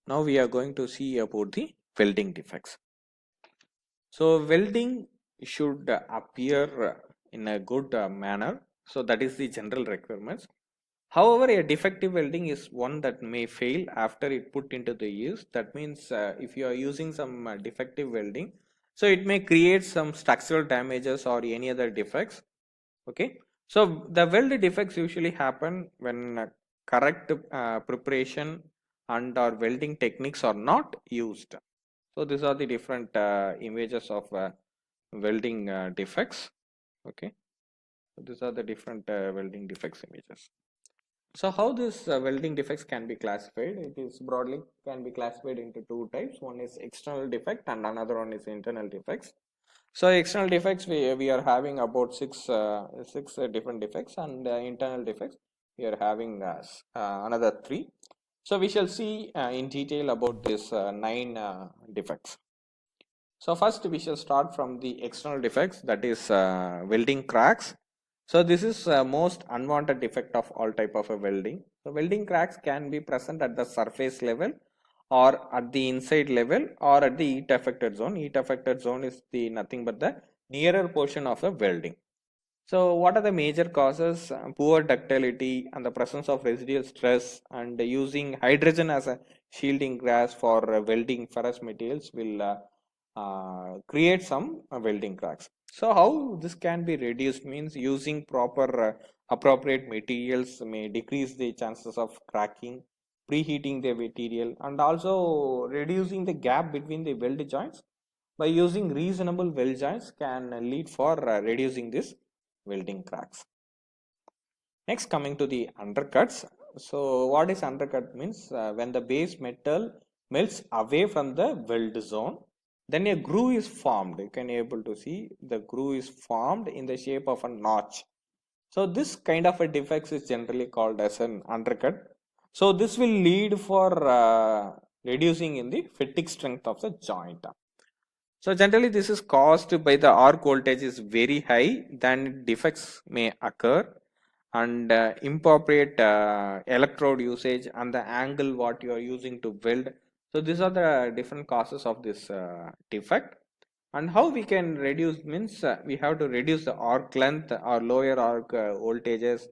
Now we are going to see about the welding defects. So welding should appear in a good manner. So that is the general requirements. However, a defective welding is one that may fail after it put into the use. That means if you are using some defective welding, so it may create some structural damages or any other defects. Okay, so the weld defects usually happen when correct preparation and or welding techniques are not used. So these are the different images of welding defects. Okay, so these are the different welding defects images. So how this welding defects can be classified? It is broadly can be classified into two types. One is external defect and another one is internal defects. So external defects we are having about six different defects, and internal defects we are having another three. So we shall see in detail about this nine defects. So first we shall start from the external defects, that is welding cracks. So this is most unwanted defect of all type of a welding. So welding cracks can be present at the surface level or at the inside level or at the heat affected zone. Heat affected zone is the nothing but the nearer portion of the welding. So what are the major causes? Poor ductility and the presence of residual stress, and using hydrogen as a shielding gas for welding ferrous materials will create some welding cracks. So how this can be reduced means using proper appropriate materials may decrease the chances of cracking, preheating the material, and also reducing the gap between the weld joints by using reasonable weld joints can lead for reducing this welding cracks. Next, coming to the undercuts. So what is undercut means when the base metal melts away from the weld zone, then a groove is formed. You can able to see the groove is formed in the shape of a notch. So this kind of a defect is generally called as an undercut. So this will lead for reducing in the fatigue strength of the joint. So generally this is caused by the arc voltage is very high, then defects may occur, and inappropriate electrode usage and the angle what you are using to weld. So these are the different causes of this defect. And how we can reduce means we have to reduce the arc length or lower arc voltages,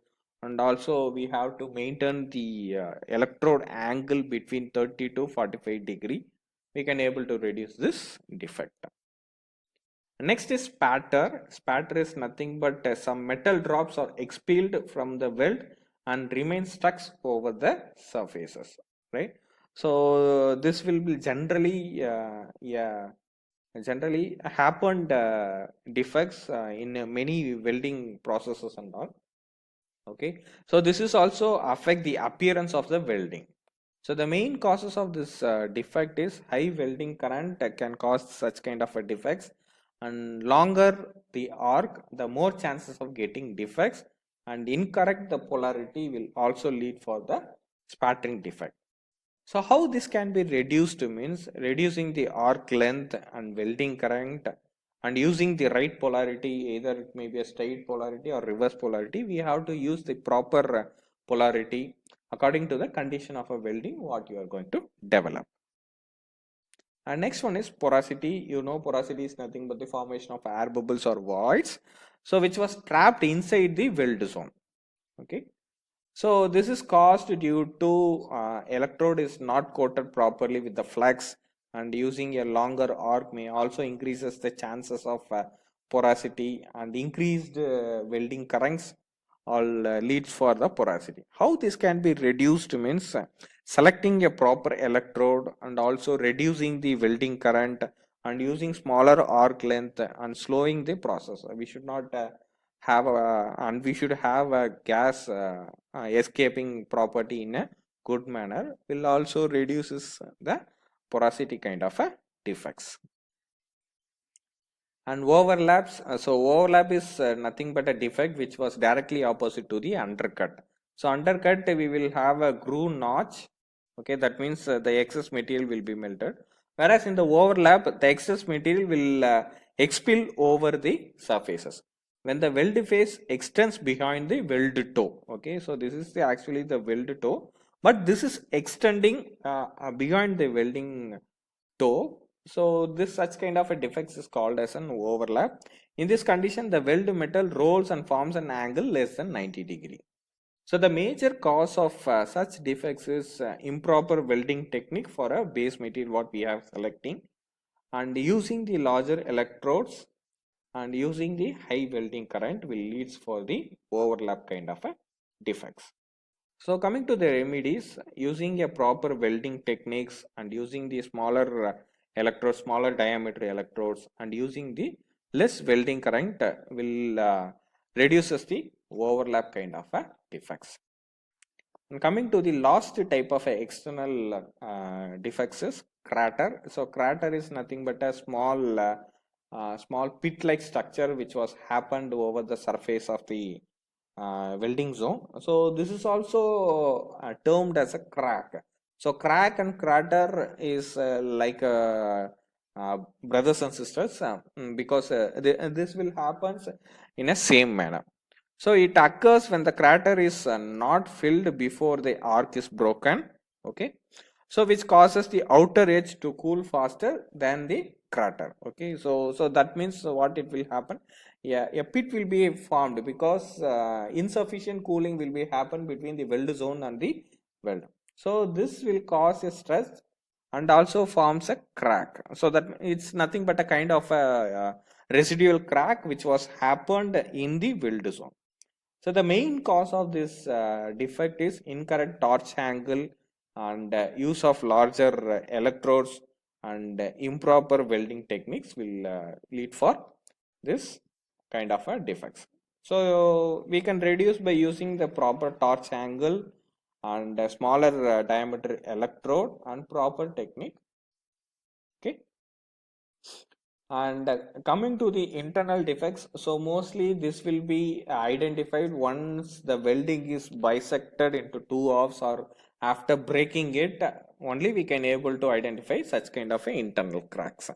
and also we have to maintain the electrode angle between 30 to 45 degree. We can able to reduce this defect. Next is spatter. Spatter is nothing but some metal drops are expelled from the weld and remain stuck over the surfaces, right? So this will be generally, generally happened defects in many welding processes and all. Okay, so this is also affect the appearance of the welding. So the main causes of this defect is high welding current that can cause such kind of a defects, and longer the arc, the more chances of getting defects, and incorrect the polarity will also lead for the spattering defect. So how this can be reduced means reducing the arc length and welding current and using the right polarity, either it may be a straight polarity or reverse polarity. We have to use the proper polarity according to the condition of a welding what you are going to develop. And next one is porosity. You know, porosity is nothing but the formation of air bubbles or voids, so which was trapped inside the weld zone. Okay, so this is caused due to electrode is not coated properly with the flux, and using a longer arc may also increases the chances of porosity, and increased welding currents all leads for the porosity. How this can be reduced means selecting a proper electrode and also reducing the welding current and using smaller arc length and slowing the process. We should not have a, and we should have a gas escaping property in a good manner will also reduces the porosity kind of a defects. And overlaps, so overlap is nothing but a defect which was directly opposite to the undercut. So undercut we will have a groove notch. Okay, that means the excess material will be melted, whereas in the overlap the excess material will expel over the surfaces when the weld face extends behind the weld toe. Okay, so this is the actually the weld toe. but this is extending beyond the welding toe. So this such kind of a defects is called as an overlap. In this condition, the weld metal rolls and forms an angle less than 90 degree. So the major cause of such defects is improper welding technique for a base material what we have selecting, and using the larger electrodes and using the high welding current will leads for the overlap kind of a defects. So coming to the remedies, using a proper welding techniques and using the smaller electrodes, smaller diameter electrodes, and using the less welding current will reduces the overlap kind of defects. And coming to the last type of external defects is crater. So crater is nothing but a small pit-like structure which was happened over the surface of the welding zone. So this is also termed as a crack. So crack and crater is like brothers and sisters because this will happen in a same manner. So it occurs when the crater is not filled before the arc is broken. Okay. So which causes the outer edge to cool faster than the crater. Okay. So that means what it will happen. Yeah, a pit will be formed because insufficient cooling will be happen between the weld zone and the weld. So this will cause a stress and also forms a crack. So that it's nothing but a kind of a residual crack which was happened in the weld zone. So the main cause of this defect is incorrect torch angle and use of larger electrodes and improper welding techniques will lead for this kind of defects. So we can reduce by using the proper torch angle and a smaller diameter electrode and proper technique. Okay. And coming to the internal defects, so mostly this will be identified once the welding is bisected into two halves or after breaking it, only we can able to identify such kind of internal cracks.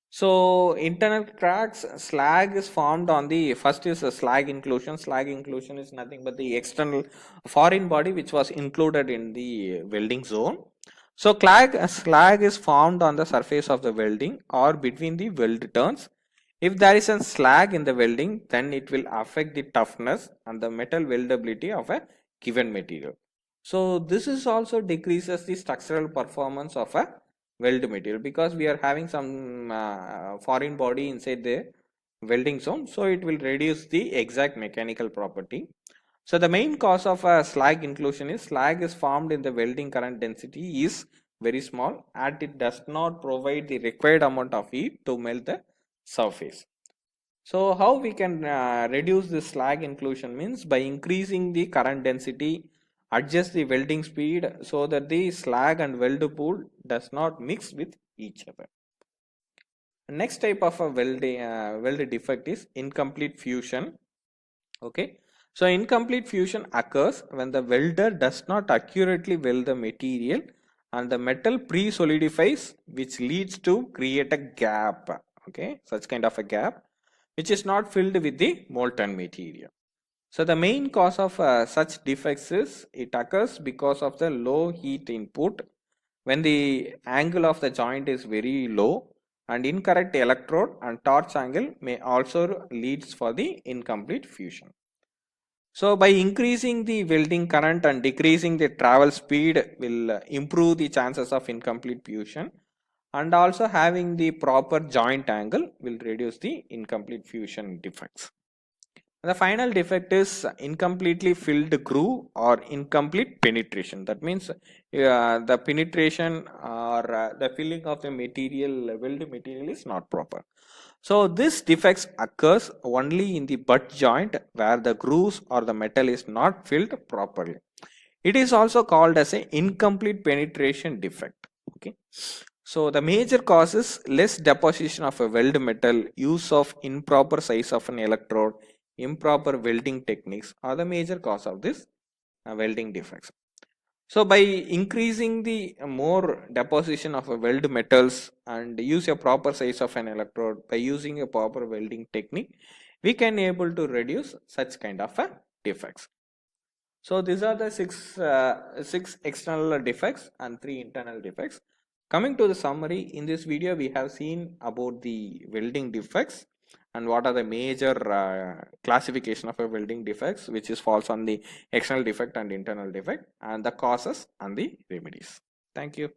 So internal cracks, slag is formed on the first is a slag inclusion. Slag inclusion is nothing but the external foreign body which was included in the welding zone. So slag is formed on the surface of the welding or between the weld turns. If there is a slag in the welding, then it will affect the toughness and the metal weldability of a given material. So this is also decreases the structural performance of a weld material because we are having some foreign body inside the welding zone, so it will reduce the exact mechanical property. So the main cause of slag inclusion is slag is formed in the welding current density is very small and it does not provide the required amount of heat to melt the surface. So how we can reduce this slag inclusion means by increasing the current density, adjust the welding speed so that the slag and weld pool does not mix with each other. Next type of a weld defect is incomplete fusion. Okay. So incomplete fusion occurs when the welder does not accurately weld the material and the metal pre-solidifies, which leads to create a gap. Okay, such kind of a gap which is not filled with the molten material. So the main cause of such defects is it occurs because of the low heat input when the angle of the joint is very low, and incorrect electrode and torch angle may also leads for the incomplete fusion. So by increasing the welding current and decreasing the travel speed will improve the chances of incomplete fusion, and also having the proper joint angle will reduce the incomplete fusion defects. The final defect is incompletely filled groove or incomplete penetration. That means the penetration or the filling of the material, weld material is not proper. So this defects occurs only in the butt joint where the grooves or the metal is not filled properly. It is also called as an incomplete penetration defect. Okay. So the major cause is less deposition of a weld metal, use of improper size of an electrode, improper welding techniques are the major cause of this welding defects. So by increasing the more deposition of a weld metals and use a proper size of an electrode by using a proper welding technique, we can able to reduce such kind of defects. So these are the six external defects and 3 internal defects. Coming to the summary, in this video we have seen about the welding defects and what are the major classification of a welding defects, which is falls on the external defect and internal defect, and the causes and the remedies. Thank you.